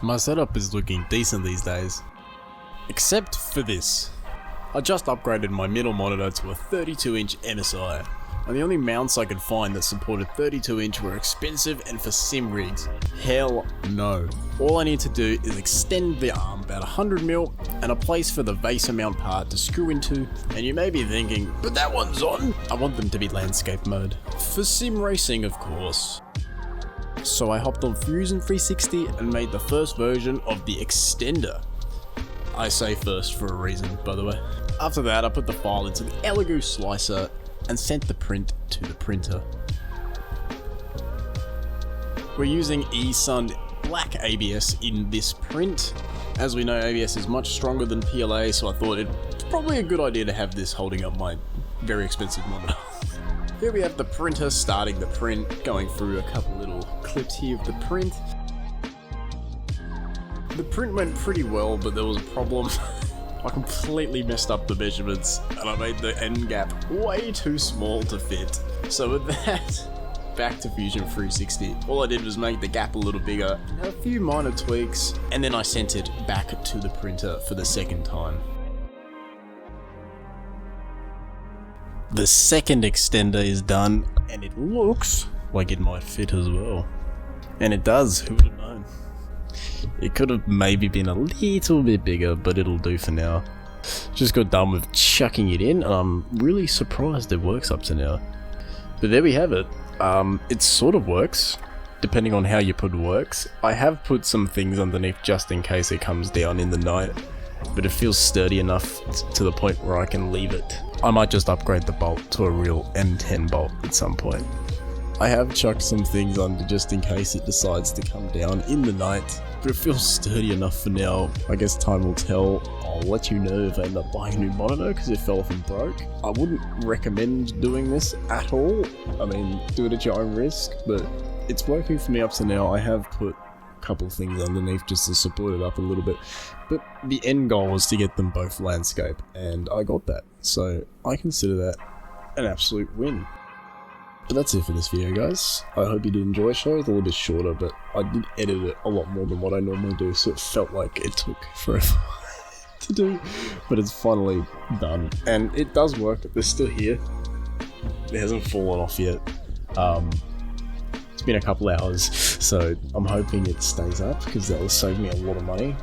My setup is looking decent these days. Except for this. I just upgraded my middle monitor to a 32-inch MSI, and the only mounts I could find that supported 32-inch were expensive and for sim rigs. Hell no. All I need to do is extend the arm about 100mm and a place for the VESA mount part to screw into, and you may be thinking, but that one's on! I want them to be landscape mode. For sim racing, of course. So I hopped on Fusion 360 and made the first version of the extender. I say first for a reason, by the way. After that, I put the file into the Elegoo slicer and sent the print to the printer. We're using eSun Black ABS in this print. As we know, ABS is much stronger than PLA, so I thought it's probably a good idea to have this holding up my very expensive monitor. Here we have the printer starting the print, going through a couple little clips here of the print. The print went pretty well, but there was a problem. I completely messed up the measurements, and I made the end gap way too small to fit. So with that, back to Fusion 360. All I did was make the gap a little bigger, a few minor tweaks, and then I sent it back to the printer for the second time. The second extender is done, and it looks like it might fit as well. And it does, who would have known? It could have maybe been a little bit bigger, but it'll do for now. Just got done with chucking it in, and I'm really surprised it works up to now. But there we have it. It sort of works, depending on how you put works. I have put some things underneath just in case it comes down in the night, but it feels sturdy enough to the point where I can leave it. I might just upgrade the bolt to a real M10 bolt at some point. I have chucked some things under just in case it decides to come down in the night, but it feels sturdy enough for now. I guess time will tell. I'll let you know if I end up buying a new monitor because it fell off and broke. I wouldn't recommend doing this at all. I mean, do it at your own risk, but it's working for me up to now. I have put a couple things underneath just to support it up a little bit, but the end goal was to get them both landscape, and I got that. So I consider that an absolute win. But that's it for this video, guys. I hope you did enjoy. Sorry it's a little bit shorter, but I did edit it a lot more than what I normally do, so it felt like it took forever to do. But it's finally done, and it does work. It's still here. It hasn't fallen off yet. It's been a couple hours, so I'm hoping it stays up because that will save me a lot of money.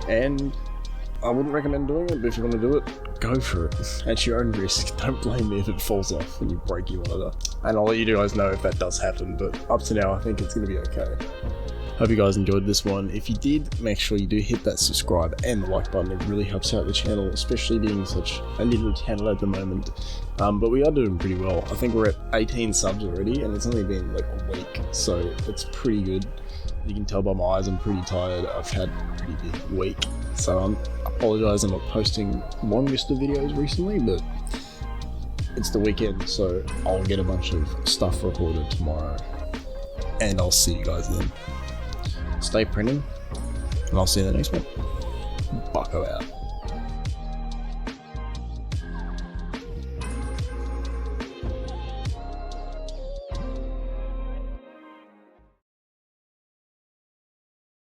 And I wouldn't recommend doing it, but if you want to do it, go for it. At your own risk. Don't blame me if it falls off and you break your monitor. And I'll let you guys know if that does happen, but up to now I think it's going to be okay. Hope you guys enjoyed this one. If you did, make sure you do hit that subscribe and the like button. It really helps out the channel, especially being such a little channel at the moment. But we are doing pretty well. I think we're at 18 subs already, and it's only been like a week, so it's pretty good. You can tell by my eyes I'm pretty tired. I've had a pretty big week, so I apologise I'm not posting longest of videos recently, but it's the weekend, so I'll get a bunch of stuff recorded tomorrow, and I'll see you guys then. Stay printing, and I'll see you in the next one. Bucko out.